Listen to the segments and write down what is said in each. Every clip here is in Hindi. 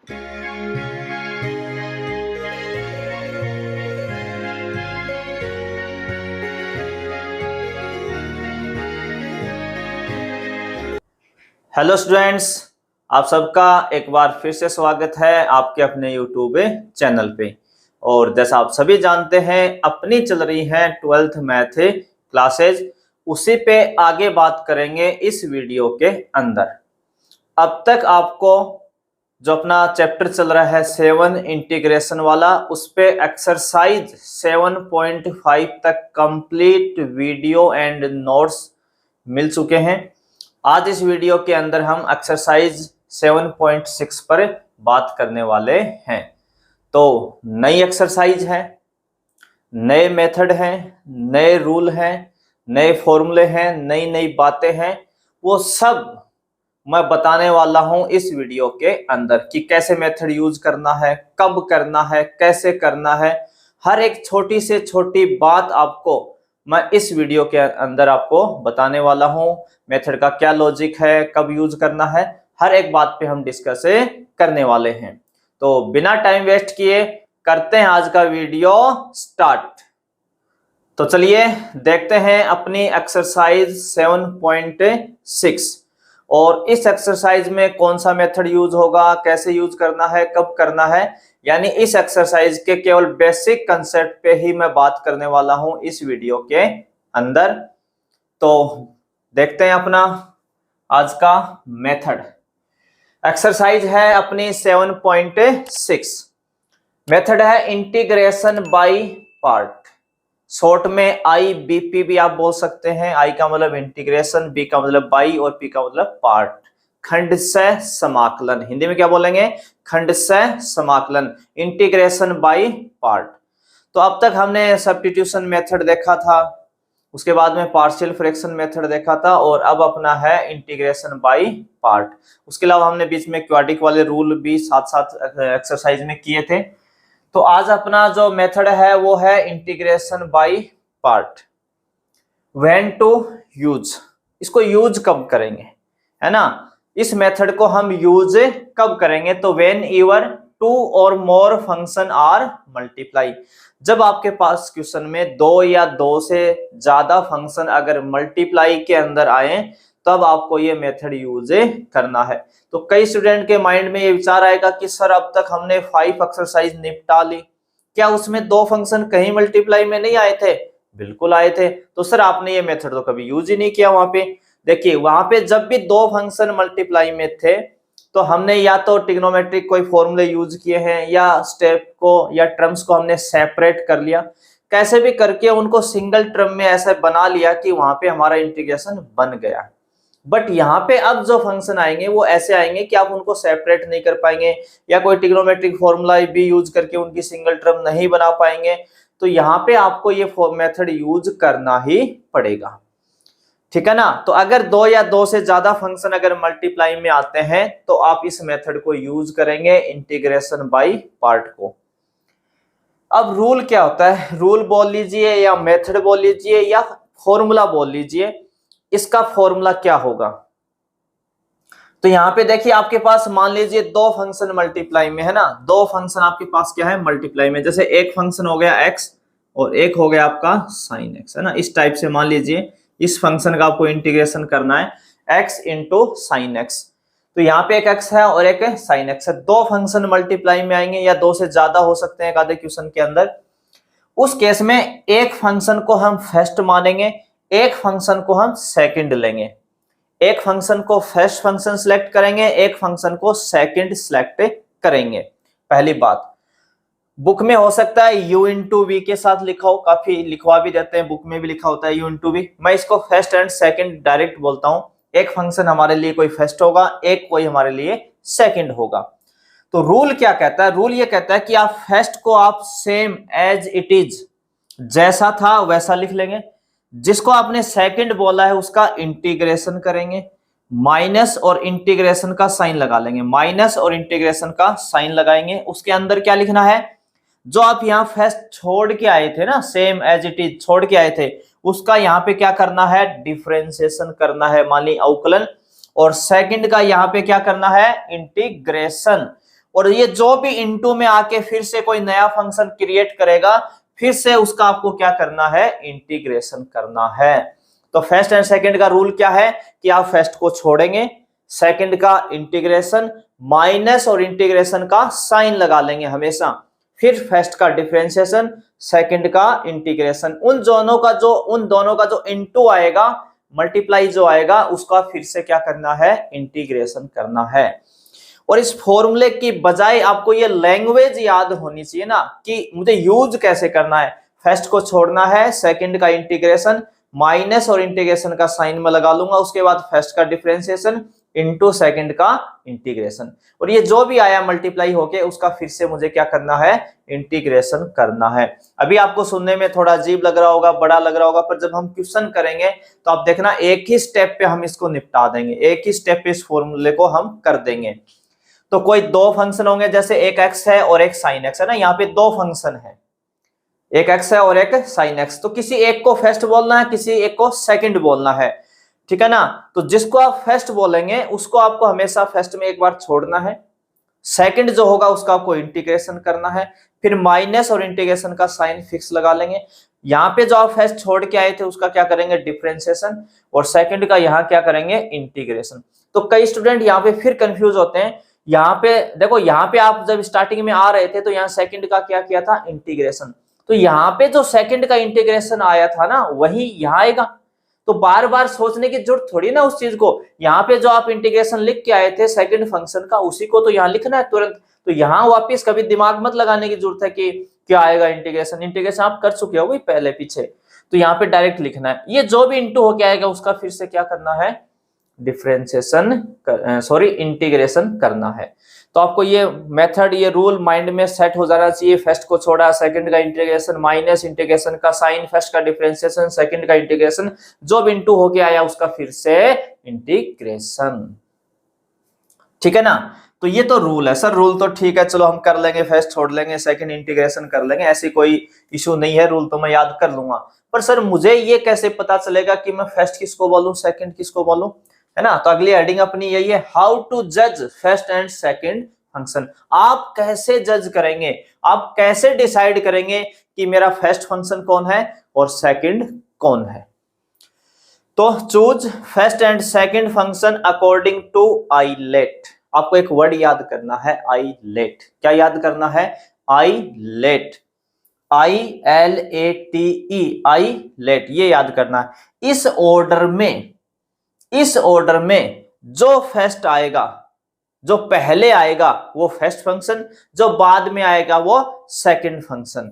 हेलो स्टूडेंट्स, आप सबका एक बार फिर से स्वागत है आपके अपने यूट्यूब चैनल पे। और जैसा आप सभी जानते हैं, अपनी चल रही है 12th मैथ क्लासेज, उसी पे आगे बात करेंगे इस वीडियो के अंदर। अब तक आपको जो अपना चैप्टर चल रहा है 7 इंटीग्रेशन वाला, उस पे एक्सरसाइज 7.5 तक कंप्लीट वीडियो एंड नोट्स मिल चुके हैं। आज इस वीडियो के अंदर हम एक्सरसाइज 7.6 पर बात करने वाले हैं। तो नई एक्सरसाइज है, नए मेथड हैं, नए रूल हैं, नए फॉर्मूले हैं, नई नई बातें हैं, वो सब मैं बताने वाला हूं इस वीडियो के अंदर कि कैसे मेथड यूज करना है, कब करना है, कैसे करना है। हर एक छोटी से छोटी बात आपको मैं इस वीडियो के अंदर आपको बताने वाला हूं। मेथड का क्या लॉजिक है, कब यूज करना है, हर एक बात पे हम डिस्कस करने वाले हैं। तो बिना टाइम वेस्ट किए करते हैं आज का वीडियो स्टार्ट। तो चलिए देखते हैं अपनी एक्सरसाइज 7.6 और इस एक्सरसाइज में कौन सा मेथड यूज होगा, कैसे यूज करना है, कब करना है। यानी इस एक्सरसाइज के केवल बेसिक कंसेप्ट पे ही मैं बात करने वाला हूं इस वीडियो के अंदर। तो देखते हैं अपना आज का मेथड। एक्सरसाइज है अपनी 7.6, मेथड है इंटीग्रेशन बाय पार्ट। शॉर्ट में IBP भी आप बोल सकते हैं। I का मतलब इंटीग्रेशन, B का मतलब बाई और P का मतलब पार्ट। खंड से समाकलन, हिंदी में क्या बोलेंगे, खंड से समाकलन, इंटीग्रेशन बाय पार्ट। तो अब तक हमने सब्स्टिट्यूशन मेथड देखा था, उसके बाद में पार्शियल फ्रैक्शन मेथड देखा था, और अब अपना है इंटीग्रेशन बाय पार्ट। उसके अलावा हमने बीच में क्वाड्रिक वाले रूल भी साथ साथ एक्सरसाइज में किए थे। तो आज अपना जो मेथड है वो है integration by part. When to use, इसको यूज कब करेंगे, है ना। इस मेथड को हम यूज कब करेंगे, तो व्हेन एवर 2 और मोर फंक्शन आर मल्टीप्लाई। जब आपके पास क्वेश्चन में 2 या 2 से ज्यादा फंक्शन अगर मल्टीप्लाई के अंदर आए, तब आपको ये मेथड यूज करना है। तो कई स्टूडेंट के माइंड में ये विचार आएगा कि सर अब तक हमने 5 एक्सरसाइज निपटा ली, क्या उसमें 2 फंक्शन कहीं मल्टीप्लाई में नहीं आए थे? बिल्कुल आए थे। तो सर आपने ये मेथड तो कभी यूज ही नहीं किया। वहां पे देखिए, वहां पे जब भी 2 फंक्शन मल्टीप्लाई में थे तो हमने या तो ट्रिग्नोमेट्रिक कोई फॉर्मूले यूज किए हैं, या स्टेप को या टर्म्स को हमने सेपरेट कर लिया, कैसे भी करके उनको सिंगल टर्म में ऐसा बना लिया कि वहां पे हमारा इंटीग्रेशन बन गया। बट यहाँ पे अब जो फंक्शन आएंगे वो ऐसे आएंगे कि आप उनको सेपरेट नहीं कर पाएंगे, या कोई ट्रिग्नोमेट्रिक फॉर्मूला भी यूज करके उनकी सिंगल टर्म नहीं बना पाएंगे। तो यहाँ पे आपको ये मेथड यूज करना ही पड़ेगा, ठीक है ना। तो अगर 2 या 2 से ज्यादा फंक्शन अगर मल्टीप्लाई में आते हैं तो आप इस मेथड को यूज करेंगे, इंटीग्रेशन बाय पार्ट को। अब रूल क्या होता है, रूल बोल लीजिए या मेथड बोल लीजिए या फॉर्मूला बोल लीजिए, इसका फॉर्मूला क्या होगा। तो यहाँ पे देखिए आपके पास मान लीजिए 2 फंक्शन मल्टीप्लाई में है ना, 2 फंक्शन आपके पास क्या है मल्टीप्लाई में। जैसे एक फंक्शन हो गया x और एक हो गया आपका sin x, है ना। इस टाइप से मान लीजिए इस फंक्शन का आपको इंटीग्रेशन करना है x इंटू साइन एक्स। तो यहाँ पे एक x है और एक sin x है। 2 फंक्शन मल्टीप्लाई में आएंगे या 2 से ज्यादा हो सकते हैं आधे क्वेश्चन के अंदर। उस केस में एक फंक्शन को हम फर्स्ट मानेंगे, एक फंक्शन को हम सेकंड लेंगे। एक फंक्शन को फर्स्ट फंक्शन सिलेक्ट करेंगे, एक फंक्शन को सेकंड सिलेक्ट करेंगे। पहली बात, बुक में हो सकता है u इंटू वी के साथ लिखा हो, काफी लिखवा भी देते हैं, बुक में भी लिखा होता है u इंटू वी। मैं इसको फर्स्ट एंड सेकंड डायरेक्ट बोलता हूं। एक फंक्शन हमारे लिए कोई फर्स्ट होगा, एक कोई हमारे लिए सेकंड होगा। तो रूल क्या कहता है, रूल ये कहता है कि आप फर्स्ट को आप सेम एज इट इज, जैसा था वैसा लिख लेंगे। जिसको आपने सेकंड बोला है उसका इंटीग्रेशन करेंगे, माइनस और इंटीग्रेशन का साइन लगा लेंगे, माइनस और इंटीग्रेशन का साइन लगाएंगे। उसके अंदर क्या लिखना है, जो आप यहाँ फर्स्ट छोड़ के आए थे ना, सेम एज इट इज छोड़ के आए थे, उसका यहाँ पे क्या करना है, डिफरेंशिएशन करना है, मान ली अवकलन। और सेकंड का यहाँ पे क्या करना है, इंटीग्रेशन। और ये जो भी इनटू में आके फिर से कोई नया फंक्शन क्रिएट करेगा, फिर से उसका आपको क्या करना है, इंटीग्रेशन करना है। तो फर्स्ट एंड सेकंड का रूल क्या है कि आप फर्स्ट को छोड़ेंगे, सेकंड का इंटीग्रेशन माइनस और इंटीग्रेशन का साइन लगा लेंगे हमेशा, फिर फर्स्ट का डिफरेंशिएशन, सेकंड का इंटीग्रेशन, उन दोनों का जो इनटू आएगा, मल्टीप्लाई जो आएगा, उसका फिर से क्या करना है, इंटीग्रेशन करना है। और इस फॉर्मूले की बजाय आपको ये लैंग्वेज याद होनी चाहिए ना कि मुझे यूज कैसे करना है। फर्स्ट को छोड़ना है, सेकंड का इंटीग्रेशन माइनस और इंटीग्रेशन का साइन में लगा लूंगा, उसके बाद फर्स्ट का डिफरेंशिएशन इंटू सेकंड का इंटीग्रेशन, और ये जो भी आया मल्टीप्लाई होके उसका फिर से मुझे क्या करना है, इंटीग्रेशन करना है। अभी आपको सुनने में थोड़ा अजीब लग रहा होगा, बड़ा लग रहा होगा, पर जब हम क्वेश्चन करेंगे तो आप देखना एक ही स्टेप पे हम इसको निपटा देंगे, एक ही स्टेप पे इस फॉर्मूले को हम कर देंगे। तो कोई दो फंक्शन होंगे, जैसे एक एक्स है और एक साइन एक्स है ना, यहाँ पे दो फंक्शन है, एक एक्स है और एक साइन एक्स, तो किसी एक को फर्स्ट बोलना है, किसी एक को सेकंड बोलना है, ठीक है ना। तो जिसको आप फर्स्ट बोलेंगे उसको आपको हमेशा फर्स्ट में एक बार छोड़ना है, सेकंड जो होगा उसका आपको इंटीग्रेशन करना है, फिर माइनस और इंटीग्रेशन का साइन फिक्स लगा लेंगे। यहाँ पे जो आप फर्स्ट छोड़ के आए थे उसका क्या करेंगे, डिफरेंशिएशन, और सेकंड का यहाँ क्या करेंगे, इंटीग्रेशन। तो कई स्टूडेंट यहाँ पे फिर कंफ्यूज होते हैं। यहाँ पे देखो, यहाँ पे आप जब स्टार्टिंग में आ रहे थे तो यहाँ सेकंड का क्या किया था, इंटीग्रेशन, तो यहाँ पे जो सेकंड का इंटीग्रेशन आया था ना वही यहाँ आएगा। तो बार बार सोचने की जरूरत थोड़ी ना उस चीज को, यहाँ पे जो आप इंटीग्रेशन लिख के आए थे सेकंड फंक्शन का, उसी को तो यहाँ लिखना है तुरंत। तो यहाँ वापस कभी दिमाग मत लगाने की जरूरत है कि क्या आएगा इंटीग्रेशन, इंटीग्रेशन आप कर चुके हो पहले पीछे, तो यहाँ पे डायरेक्ट लिखना है। ये जो भी इंटू होके आएगा उसका फिर से क्या करना है, इंटीग्रेशन करना है। तो आपको ये मेथड, ये रूल माइंड में सेट हो जाना चाहिए। फर्स्ट को छोड़ा, सेकंड का इंटीग्रेशन माइनस इंटीग्रेशन का साइन, फर्स्ट का डिफरेंशिएशन, सेकंड का इंटीग्रेशन, जो भी इंटू होके आया उसका फिर से इंटीग्रेशन, ठीक है ना। तो ये तो रूल है सर, रूल तो ठीक है, चलो हम कर लेंगे, फर्स्ट छोड़ लेंगे, सेकंड इंटीग्रेशन कर लेंगे, ऐसी कोई इशू नहीं है, रूल तो मैं याद कर लूंगा। पर सर मुझे ये कैसे पता चलेगा कि मैं फर्स्ट किसको बोलूं, सेकंड किसको बोलूं, है ना। तो अगली हेडिंग अपनी यही है, हाउ टू जज फर्स्ट एंड सेकंड फंक्शन। आप कैसे जज करेंगे, आप कैसे डिसाइड करेंगे कि मेरा फर्स्ट फंक्शन कौन है और सेकंड कौन है। तो choose first and second function according to ILATE. आपको एक वर्ड याद करना है, आईलेट। क्या याद करना है, आईलेट, ILATE, आईलेट, ये याद करना है। इस ऑर्डर में जो फर्स्ट आएगा, जो पहले आएगा वो फर्स्ट फंक्शन, जो बाद में आएगा वो सेकंड फंक्शन,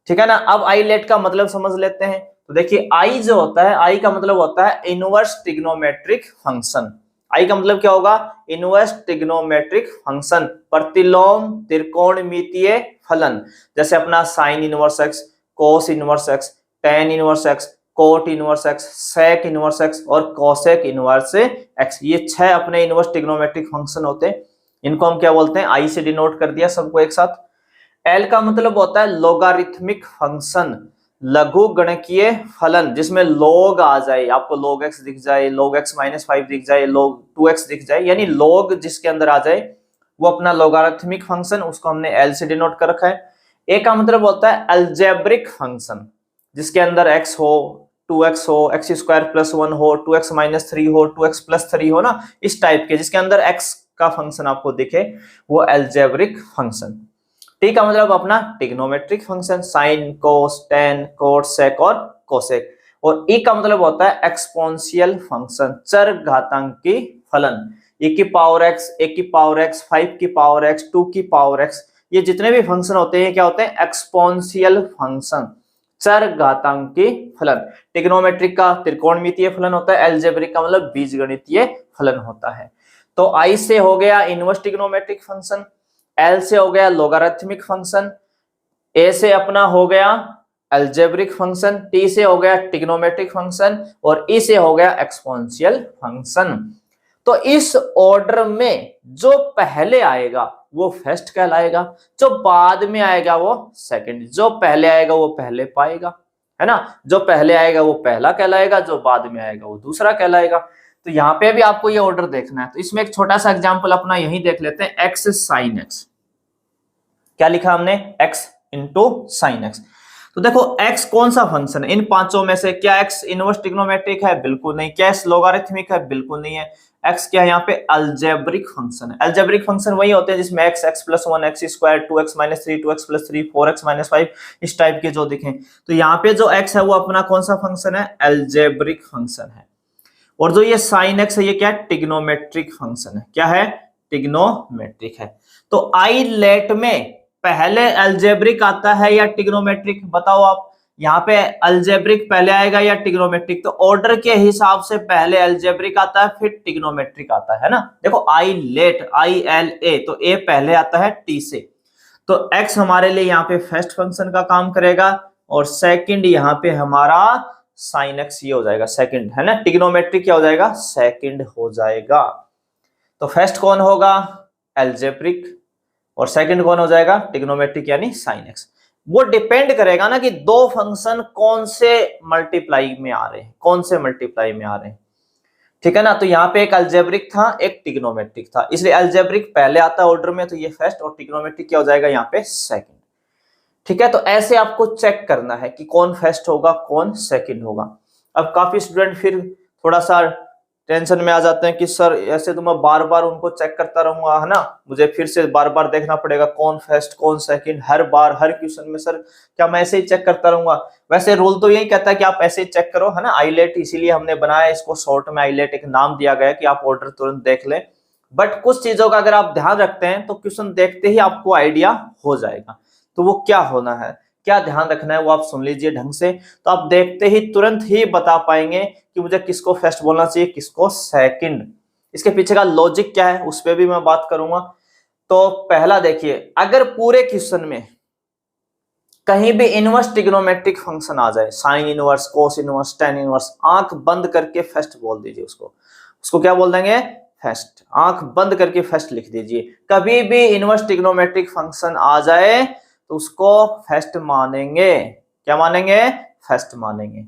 ठीक है ना। अब आईलेट का मतलब समझ लेते हैं। तो देखिए आई जो होता है, आई का मतलब होता है इनवर्स ट्रिग्नोमेट्रिक फंक्शन। आई का मतलब क्या होगा, इनवर्स ट्रिग्नोमेट्रिक फंक्शन, प्रतिलोम त्रिकोणमितीय फलन, जैसे अपना sine inverse x, cos inverse x, tan inverse x, cot inverse x, sec inverse x और कोसेक इनवर्स एक्स। ये 6 अपने इनवर्स ट्रिग्नोमेट्रिक फंक्शन होते हैं। इनको हम क्या बोलते हैं, आई से डिनोट कर दिया सबको एक साथ। एल का मतलब होता है लोगारिथमिक फंक्शन, लघु गणकीय फलन, जिसमें लॉग आ जाए, आपको log x दिख जाए, log x -5 दिख जाए, log 2x दिख जाए, यानी log जिसके अंदर आ जाए वो अपना लोगारिथमिक फंक्शन, उसको हमने L से डिनोट कर रखा है। ए का मतलब होता है अलजेब्रिक फंक्शन, जिसके अंदर x हो, 2x हो, x² + 1 हो, 2x - 3 हो, 2x + 3 हो ना, इस टाइप के, जिसके अंदर x का फंक्शन आपको दिखे, वो अलजेब्रिक फंक्शन। टी का मतलब अपना ट्रिग्नोमेट्रिक फंक्शन, साइन, कोस, टेन, कोट, सेक और कोसेक। और ई का मतलब होता है एक्सपोनेंशियल फंक्शन, चर घातांकी फलन, e की पावर x, a की पावर x, 5 की पावर x, 2 की पावर x, ये जितने भी फंक्शन होते हैं क्या होते हैं, एक्सपोनेंशियल फंक्शन, चर घातांकी फलन। ट्रिग्नोमेट्रिक का त्रिकोणमितीय फलन होता है, अलजेब्रिक का मतलब बीजगणितीय फलन होता है। तो आई से हो गया इनवर्स ट्रिग्नोमेट्रिक फंक्शन, एल से हो गया लोगारिथमिक फंक्शन, ए से अपना हो गया अलजेब्रिक फंक्शन, टी से हो गया ट्रिग्नोमेट्रिक फंक्शन और ई से हो गया एक्सपोनेंशियल फंक्शन। तो इस ऑर्डर में जो पहले आएगा वो फर्स्ट कहलाएगा, जो बाद में आएगा वो सेकंड, जो पहले आएगा वो पहले पाएगा, है ना, जो पहले आएगा वो पहला कहलाएगा, जो बाद में आएगा वो दूसरा कहलाएगा। तो यहाँ पे भी आपको ये ऑर्डर देखना है। तो इसमें एक छोटा सा एग्जांपल अपना यही देख लेते हैं, x sin x, क्या लिखा हमने, x इंटू साइन एक्स। तो देखो x कौन सा फंक्शन है इन पांचों में से, क्या x इनवर्स ट्रिग्नोमेट्रिक है, बिल्कुल नहीं। क्या x लोगारिथमिक है, बिल्कुल नहीं है। x क्या है यहाँ पे, अलजेब्रिक फंक्शन है। अलजेब्रिक फंक्शन वही होते हैं जिसमें x, x plus 1, x square, 2x minus 3, 2x plus 3, 4x minus 5 इस टाइप के जो दिखें। तो यहाँ पे जो x है वो अपना कौन सा फंक्शन है, अलजेब्रिक फंक्शन है। और जो ये साइन एक्स है ये क्या है, टिग्नोमेट्रिक फंक्शन है। क्या है, टिग्नोमेट्रिक है। तो आई लेट में पहले अलजेब्रिक आता है या टिग्नोमेट्रिक, बताओ आप। यहाँ पे अलजेब्रिक पहले आएगा या टिग्नोमेट्रिक, तो ऑर्डर के हिसाब से पहले अलजेब्रिक आता है फिर टिग्नोमेट्रिक आता है ना। देखो आई लेट, ILA, तो ए पहले आता है टी से। तो एक्स हमारे लिए यहाँ पे फर्स्ट फंक्शन का काम करेगा और सेकंड यहाँ पे हमारा साइन एक्स ये हो जाएगा सेकंड, है ना। टिग्नोमेट्रिक क्या हो जाएगा, सेकंड हो जाएगा। तो फर्स्ट कौन होगा, अलजेब्रिक, और सेकंड कौन हो जाएगा, टिग्नोमेट्रिक यानी साइन एक्स। वो डिपेंड करेगा ना कि दो फंक्शन कौन से मल्टीप्लाई में आ रहे हैं, कौन से मल्टीप्लाई में आ रहे हैं, ठीक है ना। तो यहाँ पे एक अलजेब्रिक था, एक टिग्नोमेट्रिक था, इसलिए अलजेब्रिक पहले आता है ऑर्डर में, तो ये फर्स्ट, और टिग्नोमेट्रिक क्या हो जाएगा यहाँ पे सेकंड, ठीक है। तो ऐसे आपको चेक करना है कि कौन फर्स्ट होगा कौन सेकंड होगा। अब काफी स्टूडेंट फिर थोड़ा सा टेंशन में आ जाते हैं कि सर ऐसे तो मैं बार बार उनको चेक करता रहूंगा, है ना, मुझे फिर से बार बार देखना पड़ेगा कौन फर्स्ट कौन सेकंड, हर बार हर क्वेश्चन में सर क्या मैं ऐसे ही चेक करता रहूंगा। वैसे रूल तो यही कहता है कि आप ऐसे ही चेक करो, है ना। आईलेट इसीलिए हमने बनाया, इसको शॉर्ट में आईलेट एक नाम दिया गया कि आप ऑर्डर तुरंत देख लें। बट कुछ चीजों का अगर आप ध्यान रखते हैं तो क्वेश्चन देखते ही आपको आइडिया हो जाएगा। तो वो क्या होना है, क्या ध्यान रखना है वो आप सुन लीजिए ढंग से, तो आप देखते ही तुरंत ही बता पाएंगे कि मुझे किसको फर्स्ट बोलना चाहिए किसको सेकंड। इसके पीछे का लॉजिक क्या है उस पर भी मैं बात करूंगा। तो पहला देखिए, अगर पूरे क्वेश्चन में कहीं भी इनवर्स ट्रिग्नोमेट्रिक फंक्शन आ जाए, sine inverse, cos inverse, tan inverse, आंख बंद करके फर्स्ट बोल दीजिए उसको। उसको क्या बोल देंगे, फर्स्ट। आंख बंद करके फर्स्ट लिख दीजिए। कभी भी इनवर्स ट्रिग्नोमेट्रिक फंक्शन आ जाए तो उसको फर्स्ट मानेंगे। क्या मानेंगे, फर्स्ट मानेंगे,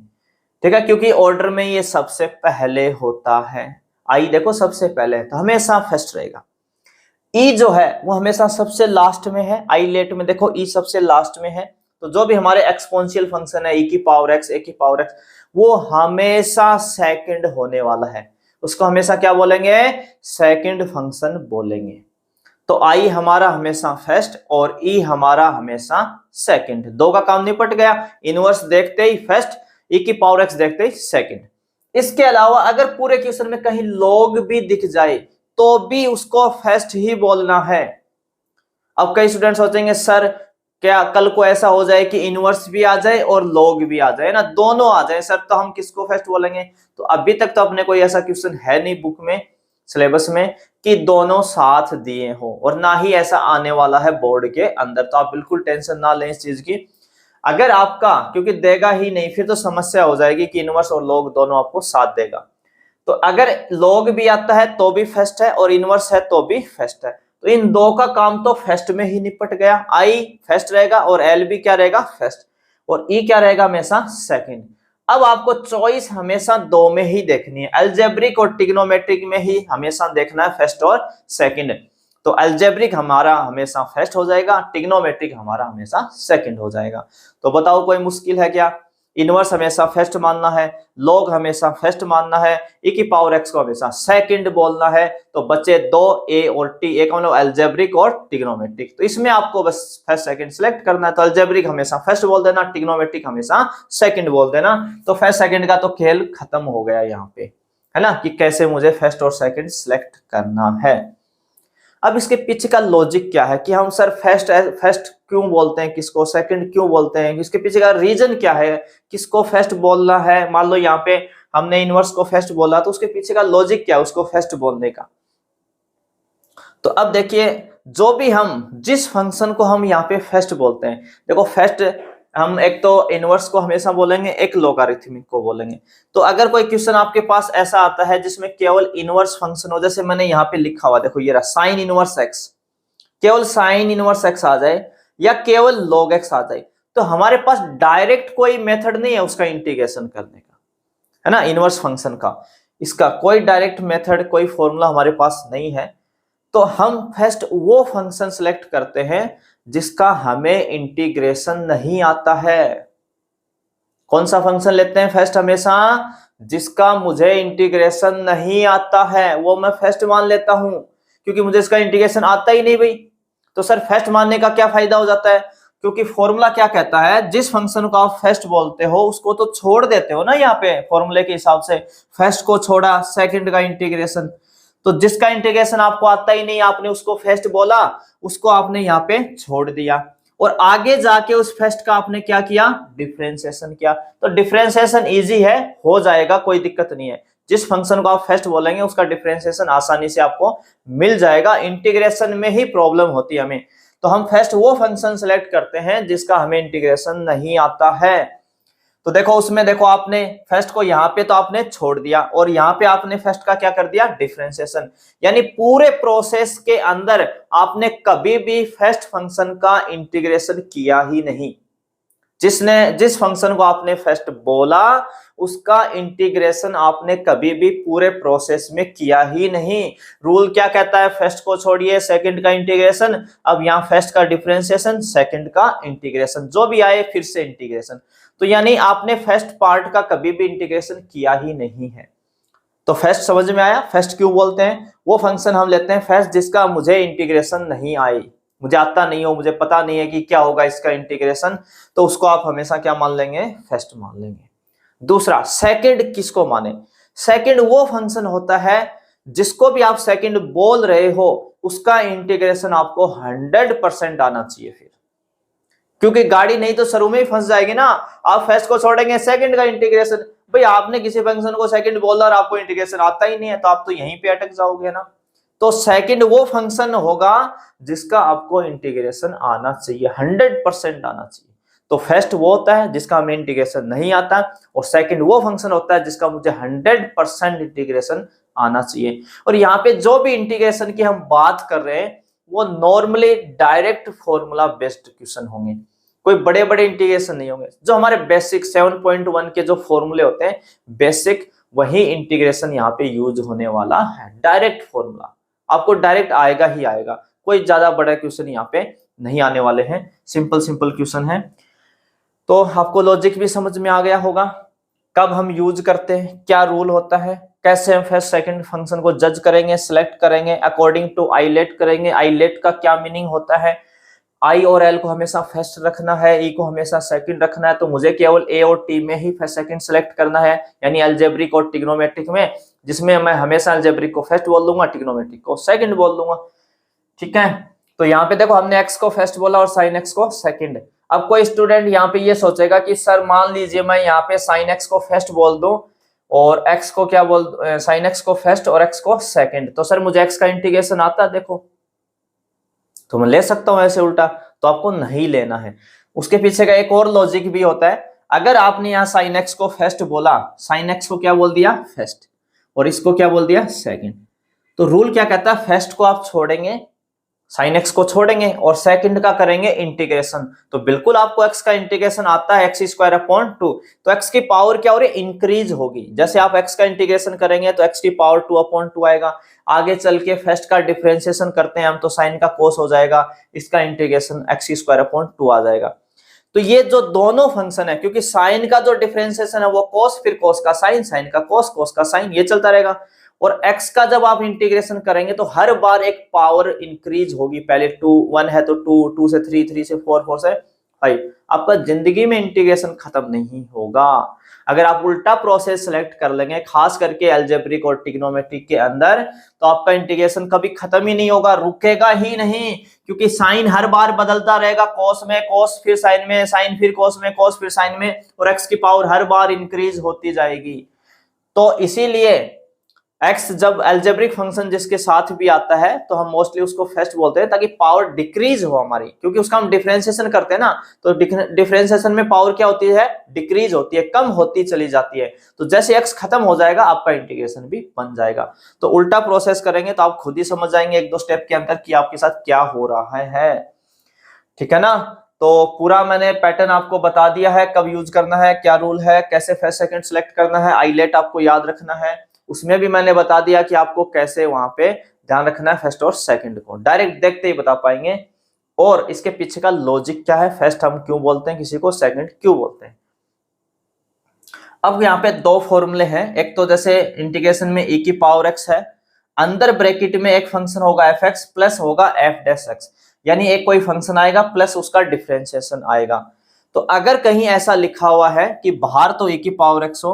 ठीक है, क्योंकि ऑर्डर में ये सबसे पहले होता है। आई देखो सबसे पहले है तो हमेशा फर्स्ट रहेगा। ई जो है वो हमेशा सबसे लास्ट में है। आई लेट में देखो ई सबसे लास्ट में है। तो जो भी हमारे एक्सपोनेंशियल फंक्शन है, e की पावर x, a की पावर x, वो हमेशा सेकंड होने वाला है। उसको हमेशा क्या बोलेंगे, सेकंड फंक्शन बोलेंगे। तो आई हमारा हमेशा फर्स्ट और ई हमारा हमेशा सेकंड। दो का काम निपट गया, इनवर्स देखते ही फर्स्ट, ई की पावर x देखते ही सेकंड। इसके अलावा अगर पूरे क्वेश्चन में कहीं लॉग भी दिख जाए तो भी उसको फर्स्ट ही बोलना है। अब कई स्टूडेंट सोचेंगे सर क्या कल को ऐसा हो जाए कि इनवर्स भी आ जाए और लॉग भी आ जाए ना, दोनों आ जाए सर, तो हम किसको फर्स्ट बोलेंगे। तो अभी तक तो अपने कोई ऐसा क्वेश्चन है नहीं बुक में, सिलेबस में, कि दोनों साथ दिए हो, और ना ही ऐसा आने वाला है बोर्ड के अंदर। तो आप बिल्कुल टेंशन ना लें इस चीज की। अगर आपका, क्योंकि देगा ही नहीं फिर तो समस्या हो जाएगी कि इनवर्स और लॉग दोनों आपको साथ देगा। तो अगर लॉग भी आता है तो भी फर्स्ट है और इनवर्स है तो भी फर्स्ट है। तो इन दो का काम तो फर्स्ट में ही निपट गया। आई फर्स्ट रहेगा और एल भी क्या रहेगा, फर्स्ट, और ई क्या रहेगा, हमेशा सेकंड। अब आपको चॉइस हमेशा दो में ही देखनी है, अलजेब्रिक और ट्रिग्नोमेट्रिक में ही हमेशा देखना है फर्स्ट और सेकंड। तो अलजेब्रिक हमारा हमेशा फर्स्ट हो जाएगा, ट्रिग्नोमेट्रिक हमारा हमेशा सेकंड हो जाएगा। तो बताओ कोई मुश्किल है क्या। इनवर्स हमेशा फर्स्ट मानना है, लॉग हमेशा फर्स्ट मानना है, e की पावर x को हमेशा सेकंड बोलना है। तो बचे दो, a और t, एक मतलब अलजेब्रिक और ट्रिग्नोमेट्रिक। तो इसमें आपको बस फर्स्ट सेकंड सिलेक्ट करना है। तो अलजेब्रिक हमेशा फर्स्ट बोल देना, ट्रिग्नोमेट्रिक हमेशा सेकंड बोल देना। तो फर्स्ट सेकंड का तो खेल खत्म हो गया यहाँ पे, है ना, कि कैसे मुझे फर्स्ट और सेकंड सिलेक्ट करना है। अब इसके पीछे का लॉजिक क्या है कि हम सर फर्स्ट क्यों बोलते हैं, किसको सेकंड क्यों बोलते हैं, इसके पीछे का रीजन क्या है, किसको फर्स्ट बोलना है। मान लो यहाँ पे हमने इनवर्स को फर्स्ट बोला तो उसके पीछे का लॉजिक क्या है उसको फर्स्ट बोलने का। तो अब देखिए, जो भी हम जिस फंक्शन को हम यहाँ पे फर्स्ट बोलते हैं, देखो फर्स्ट हम एक तो इनवर्स को हमेशा बोलेंगे, एक लोगारिथमिक को बोलेंगे। तो अगर कोई क्वेश्चन आपके पास ऐसा आता है जिसमें केवल इनवर्स फंक्शन हो, जैसे मैंने यहाँ पे लिखा हुआ देखो ये रहा साइन इनवर्स एक्स, केवल साइन इनवर्स एक्स आ जाए या केवल लॉग एक्स आ जाए, तो हमारे पास डायरेक्ट कोई मेथड नहीं है उसका इंटीग्रेशन करने का, है ना, इनवर्स फंक्शन का। इसका कोई डायरेक्ट मेथड, कोई फॉर्मूला हमारे पास नहीं है। तो हम फर्स्ट वो फंक्शन सेलेक्ट करते हैं जिसका हमें इंटीग्रेशन नहीं आता है। कौन सा फंक्शन लेते हैं फर्स्ट? हमेशा जिसका मुझे इंटीग्रेशन नहीं आता है वो मैं फर्स्ट मान लेता हूं, क्योंकि मुझे इसका इंटीग्रेशन आता ही नहीं भाई। तो सर फर्स्ट मानने का क्या फायदा हो जाता है? क्योंकि फॉर्मूला क्या कहता है, जिस फंक्शन को आप फर्स्ट बोलते हो उसको तो छोड़ देते हो ना, यहाँ पे फॉर्मूले के हिसाब से फर्स्ट को छोड़ा, सेकंड का इंटीग्रेशन। तो जिसका इंटीग्रेशन आपको आता ही नहीं, आपने उसको फर्स्ट बोला, उसको आपने यहाँ पे छोड़ दिया और आगे जाके उस फर्स्ट का आपने क्या किया? डिफरेंशिएशन किया। तो डिफरेंशिएशन इजी है, हो जाएगा, कोई दिक्कत नहीं है। जिस फंक्शन को आप फर्स्ट बोलेंगे उसका डिफरेंशिएशन आसानी से आपको मिल जाएगा। इंटीग्रेशन में ही प्रॉब्लम होती है हमें। तो हम फर्स्ट वो फंक्शन सेलेक्ट करते हैं जिसका हमें इंटीग्रेशन नहीं आता है। तो देखो उसमें देखो आपने फर्स्ट को यहाँ पे तो आपने छोड़ दिया और यहाँ पे आपने फर्स्ट का क्या कर दिया? डिफरेंशिएशन। यानी पूरे प्रोसेस के अंदर आपने कभी भी फर्स्ट फंक्शन का इंटीग्रेशन किया ही नहीं। जिस फंक्शन को आपने फर्स्ट बोला उसका इंटीग्रेशन आपने कभी भी पूरे प्रोसेस में किया ही नहीं। रूल क्या कहता है? फर्स्ट को छोड़िए, सेकंड का इंटीग्रेशन। अब यहाँ फर्स्ट का डिफरेंशिएशन, सेकंड का इंटीग्रेशन, जो भी आए फिर से इंटीग्रेशन। तो यानी आपने फर्स्ट पार्ट का कभी भी इंटीग्रेशन किया ही नहीं है। तो फर्स्ट समझ में आया? फर्स्ट क्यों बोलते हैं? वो फंक्शन हम लेते हैं फर्स्ट जिसका मुझे इंटीग्रेशन नहीं आए, मुझे आता नहीं हो, मुझे पता नहीं है कि क्या होगा इसका इंटीग्रेशन, तो उसको आप हमेशा क्या मान लेंगे? फर्स्ट मान लेंगे। दूसरा, सेकंड किसको माने? सेकंड वो फंक्शन होता है जिसको भी आप सेकंड बोल रहे हो उसका इंटीग्रेशन आपको 100% आना चाहिए फिर, क्योंकि गाड़ी नहीं तो शुरू में ही फंस जाएगी ना। आप फर्स्ट को छोड़ेंगे, सेकंड का इंटीग्रेशन, भाई आपने किसी फंक्शन को सेकंड बोला और आपको इंटीग्रेशन आता ही नहीं है तो आप तो यहीं पे अटक जाओगे ना। तो सेकंड वो फंक्शन होगा जिसका आपको इंटीग्रेशन आना चाहिए, 100% आना चाहिए। तो फर्स्ट वो होता है जिसका हमें इंटीग्रेशन नहीं आता और सेकंड वो फंक्शन होता है जिसका मुझे 100% इंटीग्रेशन आना चाहिए। और यहाँ पे जो भी इंटीग्रेशन की हम बात कर रहे हैं वो normally direct formula based question होंगे, कोई बड़े बड़े इंटीग्रेशन नहीं होंगे। जो हमारे बेसिक 7.1 के जो फॉर्मूले होते हैं बेसिक, वही इंटीग्रेशन यहाँ पे यूज होने वाला है। डायरेक्ट फॉर्मूला आपको डायरेक्ट आएगा ही आएगा, कोई ज्यादा बड़ा क्वेश्चन यहाँ पे नहीं आने वाले हैं, सिंपल सिंपल क्वेश्चन है। तो आपको लॉजिक भी समझ में आ गया होगा, कब हम यूज करते हैं, क्या रूल होता है, कैसे हम फर्स्ट सेकंड फंक्शन को जज करेंगे, सिलेक्ट करेंगे, अकॉर्डिंग टू आईलेट करेंगे। आईलेट का क्या मीनिंग होता है? आई और एल को हमेशा फर्स्ट रखना है, ई को हमेशा सेकंड रखना है, तो मुझे केवल ए और टी में ही फर्स्ट सेकंड सेलेक्ट करना है, यानी अलजेब्रिक और ट्रिग्नोमेट्रिक में, जिसमें मैं हमेशा अलजेब्रिक को फर्स्ट बोल दूंगा, ट्रिग्नोमेट्रिक को सेकंड बोल दूंगा। ठीक है, तो यहाँ पे देखो हमने एक्स को फर्स्ट बोला और साइन एक्स को सेकंड। अब कोई स्टूडेंट यहाँ पे ये सोचेगा कि सर मान लीजिए मैं यहाँ पे साइन एक्स को फर्स्ट बोल दूं और एक्स को क्या बोल, साइन एक्स को फर्स्ट और एक्स को सेकंड, तो सर मुझे एक्स का इंटीग्रेशन आता है? देखो तो मैं ले सकता हूं ऐसे उल्टा, तो आपको नहीं लेना है। उसके पीछे का एक और लॉजिक भी होता है, अगर आपने यहाँ साइन एक्स को फर्स्ट बोला, साइन एक्स को क्या बोल दिया? फर्स्ट, और इसको क्या बोल दिया? सेकंड, तो रूल क्या कहता है? फर्स्ट को आप छोड़ेंगे, साइन एक्स को छोड़ेंगे और सेकंड का करेंगे इंटीग्रेशन, तो बिल्कुल आपको एक्स का इंटीग्रेशन आता है, एक्स स्क्वायर अपॉन 2। तो एक्स की पावर क्या हो रही है? इंक्रीज होगी। जैसे आप एक्स का इंटीग्रेशन करेंगे तो एक्स की पावर 2/2 आएगा। आगे चल के फर्स्ट का डिफरेंशिएशन करते हैं हम तो साइन का कोस हो जाएगा, इसका इंटीग्रेशन एक्स स्क्वायर अपॉन 2 आ जाएगा। तो ये जो दोनों फंक्शन है, क्योंकि साइन का जो डिफरेंशिएशन है वो कोस, फिर कोस का साइन, साइन का कोस, कोस का साइन, ये चलता रहेगा। और x का जब आप इंटीग्रेशन करेंगे तो हर बार एक पावर इंक्रीज होगी, पहले 2 1 है तो 2, 2 से 3, 3 से 4, 4 से 5। आपका जिंदगी में इंटीग्रेशन खत्म नहीं होगा। अगर आप उल्टा प्रोसेस सेलेक्ट कर लेंगे, खास करके अलजेब्रिक और ट्रिग्नोमेट्रिक के अंदर, तो आपका इंटीग्रेशन कभी खत्म ही नहीं होगा, रुकेगा ही नहीं, क्योंकि साइन हर बार बदलता रहेगा, कॉस में कॉस, फिर साइन में साइन, फिर कॉस में कॉस, फिर साइन में, और एक्स की पावर हर बार इंक्रीज होती जाएगी। तो इसीलिए x जब अलजेब्रिक फंक्शन जिसके साथ भी आता है तो हम मोस्टली उसको फर्स्ट बोलते हैं, ताकि पावर डिक्रीज हो हमारी, क्योंकि उसका हम डिफरेंशिएशन करते हैं ना, तो डिफरेंशिएशन में पावर क्या होती है? डिक्रीज होती है, कम होती चली जाती है। तो जैसे x खत्म हो जाएगा आपका इंटीग्रेशन भी बन जाएगा। तो उल्टा प्रोसेस करेंगे तो आप खुद ही समझ जाएंगे 1-2 स्टेप के अंदर कि आपके साथ क्या हो रहा है। ठीक है ना? तो पूरा मैंने पैटर्न आपको बता दिया है, कब यूज करना है, क्या रूल है, कैसे फर्स्ट सेकंड सेलेक्ट करना है, आईलेट आपको याद रखना है, उसमें भी मैंने बता दिया कि आपको कैसे वहां पे ध्यान रखना है फर्स्ट और सेकंड को, डायरेक्ट देखते ही बता पाएंगे। और इसके पीछे का लॉजिक क्या है, फर्स्ट हम क्यों बोलते हैं किसी को, सेकंड क्यों बोलते हैं। अब यहाँ पे दो फॉर्मूले हैं, एक तो जैसे इंटीग्रेशन में e की पावर x है, अंदर ब्रैकेट में एक फंक्शन होगा fx प्लस होगा f डैश x, यानी एक कोई फंक्शन आएगा प्लस उसका डिफरेंशिएशन आएगा। तो अगर कहीं ऐसा लिखा हुआ है कि बाहर तो e की पावर x हो,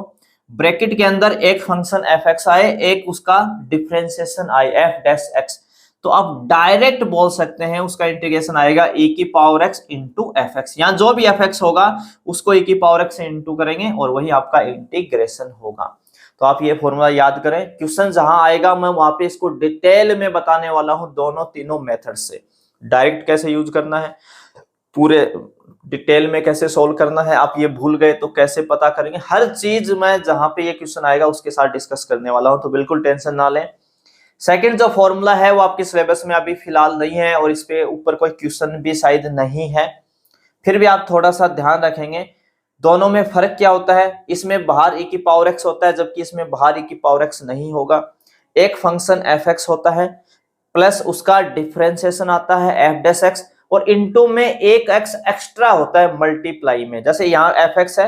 ब्रैकेट के अंदर एक फंक्शन fx आए, एक उसका डिफरेंशिएशन आए f डैश x, तो आप डायरेक्ट बोल सकते हैं उसका इंटीग्रेशन आएगा e की power x into F x. यहाँ जो भी fx होगा उसको e की पावर x से इंटू करेंगे और वही आपका इंटीग्रेशन होगा। तो आप ये फॉर्मूला याद करें, क्वेश्चन जहां आएगा मैं वहां पे इसको डिटेल में बताने वाला हूं, दोनों तीनों मेथड से। डायरेक्ट कैसे यूज करना है, पूरे डिटेल में कैसे सोल्व करना है, आप ये भूल गए तो कैसे पता करेंगे, हर चीज मैं जहां पे ये क्वेश्चन आएगा उसके साथ डिस्कस करने वाला हूं, तो बिल्कुल टेंशन ना लें। सेकंड जो फॉर्मूला है वो आपके सिलेबस में अभी फिलहाल नहीं है और इस पे ऊपर कोई क्वेश्चन भी शायद नहीं है, फिर भी आप थोड़ा सा ध्यान रखेंगे। दोनों में फर्क क्या होता है, इसमें बाहर e की पावर x होता है जबकि इसमें बाहर e की पावर x नहीं होगा। एक फंक्शन fx होता है प्लस उसका डिफरेंशिएशन आता है f डैश x, और इनटू में एक x एक्स्ट्रा होता है मल्टीप्लाई में, जैसे यहाँ fx है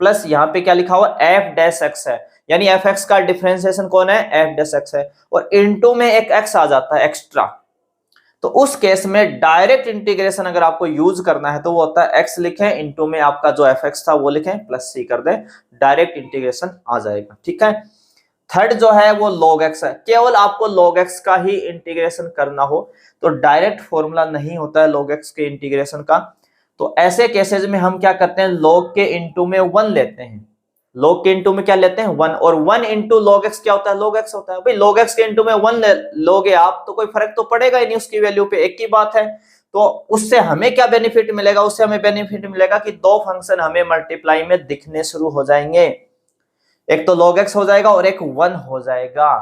प्लस यहाँ पे क्या लिखा हुआ f डैश x है, यानी fx का डिफरेंशिएशन कौन है, f डैश x है, और इनटू में एक x आ जाता है एक्स्ट्रा। तो उस केस में डायरेक्ट इंटीग्रेशन अगर आपको यूज करना है तो वो होता है x लिखें, इनटू में आपका जो fx था वो लिखें प्लस c कर दें, डायरेक्ट इंटीग्रेशन आ जाएगा। ठीक है, थर्ड जो है वो log x है, केवल आपको log x का ही इंटीग्रेशन करना हो तो डायरेक्ट फॉर्मूला नहीं होता है log x के इंटीग्रेशन का। तो ऐसे केसेस में हम क्या करते हैं, log के इनटू में 1 लेते हैं, log के इनटू में क्या लेते हैं 1, और 1 इंटू log x क्या होता है, log x होता है। भाई log x के इनटू में 1 लोगे आप तो कोई फर्क तो पड़ेगा ही नहीं, उसकी वैल्यू पे एक ही बात है। तो उससे हमें क्या बेनिफिट मिलेगा, उससे हमें बेनिफिट मिलेगा कि दो फंक्शन हमें मल्टीप्लाई में दिखने शुरू हो जाएंगे, एक तो log x हो जाएगा और एक 1 हो जाएगा।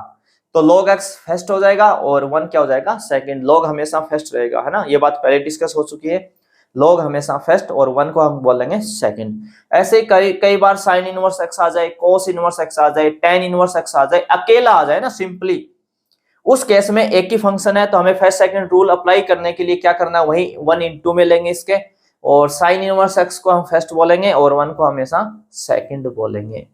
तो log x फर्स्ट हो जाएगा और 1 क्या हो जाएगा, सेकंड। log हमेशा फर्स्ट रहेगा, है ना, ये बात पहले डिस्कस हो चुकी है, log हमेशा फर्स्ट और 1 को हम बोलेंगे सेकंड। ऐसे ही कई बार sin इनवर्स x आ जाए, cos इनवर्स x आ जाए, tan इनवर्स x आ जाए, अकेला आ जाए ना सिंपली, उस केस में एक ही फंक्शन है तो हमें फर्स्ट सेकंड रूल अप्लाई करने के लिए क्या करना है, वही 1 इंटू में लेंगे इसके, और sin इनवर्स x को हम फर्स्ट बोलेंगे और 1 को हमेशा सेकंड बोलेंगे,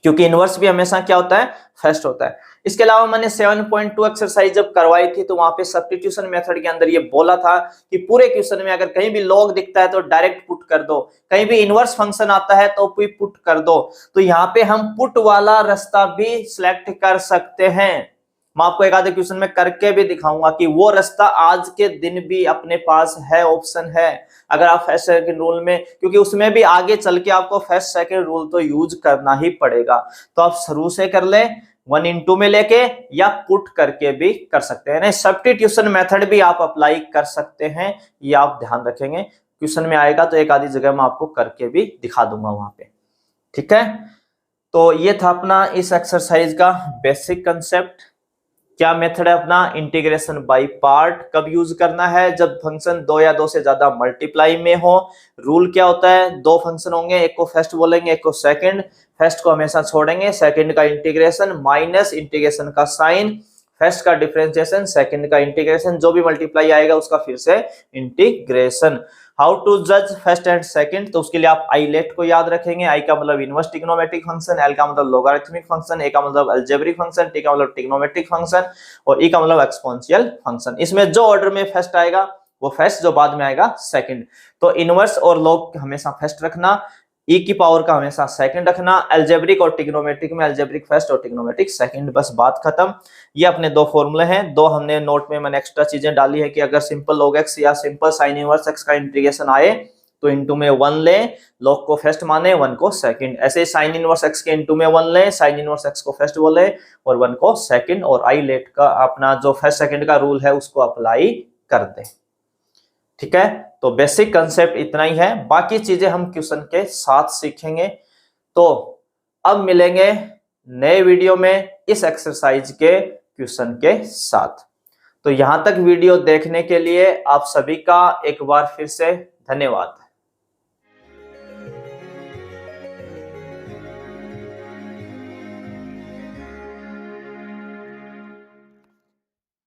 क्योंकि इनवर्स भी हमेशा क्या होता है, फर्स्ट होता है। इसके अलावा मैंने 7.2 एक्सरसाइज जब करवाई थी तो वहां पे सब्स्टिट्यूशन मेथड के अंदर ये बोला था कि पूरे क्वेश्चन में अगर कहीं भी log दिखता है तो डायरेक्ट पुट कर दो, कहीं भी इनवर्स फंक्शन आता है तो भी पुट कर दो। तो यहाँ पे हम पुट वाला रास्ता भी सिलेक्ट कर सकते हैं, मैं आपको एक आधे क्वेश्चन में करके भी दिखाऊंगा कि वो रास्ता आज के दिन भी अपने पास है, ऑप्शन है, अगर आप फर्स्ट सेकंड रूल में, क्योंकि उसमें भी आगे चल के आपको फर्स्ट सेकंड रूल तो यूज करना ही पड़ेगा। तो आप शुरू से कर ले 1 इंटू में लेके, या पुट करके भी कर सकते हैं, सब्स्टिट्यूशन मेथड भी आप अप्लाई कर सकते हैं, ये आप ध्यान रखेंगे। क्वेश्चन में आएगा तो एक आधी जगह मैं आपको करके भी दिखा दूंगा वहां पे। ठीक है, तो ये था अपना इस एक्सरसाइज का बेसिक कंसेप्ट। क्या मेथड है अपना, इंटीग्रेशन बाय पार्ट। कब यूज करना है, जब फंक्शन 2 या 2 से ज्यादा मल्टीप्लाई में हो। रूल क्या होता है, दो फंक्शन होंगे, एक को फर्स्ट बोलेंगे एक को सेकंड, फर्स्ट को हमेशा छोड़ेंगे, सेकंड का इंटीग्रेशन माइनस इंटीग्रेशन का साइन, फर्स्ट का डिफरेंशिएशन सेकंड का इंटीग्रेशन, जो भी मल्टीप्लाई आएगा उसका फिर से इंटीग्रेशन। हाउ टू जज फर्स्ट एंड सेकंड, तो उसके लिए आप आई लेट को याद रखेंगे। आई का मतलब इनवर्स ट्रिग्नोमेट्रिक फंक्शन, एल का मतलब लोगारिथमिक फंक्शन, ए का मतलब अलजेब्रिक फंक्शन, टी का मतलब ट्रिग्नोमेट्रिक फंक्शन, और ई का मतलब एक्सपोनेंशियल फंक्शन। इसमें जो ऑर्डर में फर्स्ट आएगा वो फर्स्ट, जो बाद में आएगा सेकंड। तो इनवर्स और लॉग हमेशा फर्स्ट रखना, ई की पावर का हमेशा सेकंड रखना, अलजेब्रिक और ट्रिग्नोमेट्रिक में अलजेब्रिक फर्स्ट और ट्रिग्नोमेट्रिक सेकंड, बस बात खत्म। ये अपने दो फॉर्मूले हैं, दो हमने नोट में मैंने एक्स्ट्रा चीजें डाली है कि अगर सिंपल log x या सिंपल sin इनवर्स x का इंटीग्रेशन आए तो इनटू में 1 ले, log को फर्स्ट माने 1 को सेकंड। ऐसे sin इनवर्स x के इनटू में 1 ले, sin इनवर्स x को फर्स्ट बोले और 1 को सेकंड, और आई लेट का अपना जो फर्स्ट सेकंड का रूल है उसको अप्लाई कर दे। ठीक है, तो बेसिक कंसेप्ट इतना ही है, बाकी चीजें हम क्वेश्चन के साथ सीखेंगे। तो अब मिलेंगे नए वीडियो में इस एक्सरसाइज के क्वेश्चन के साथ। तो यहां तक वीडियो देखने के लिए आप सभी का एक बार फिर से धन्यवाद।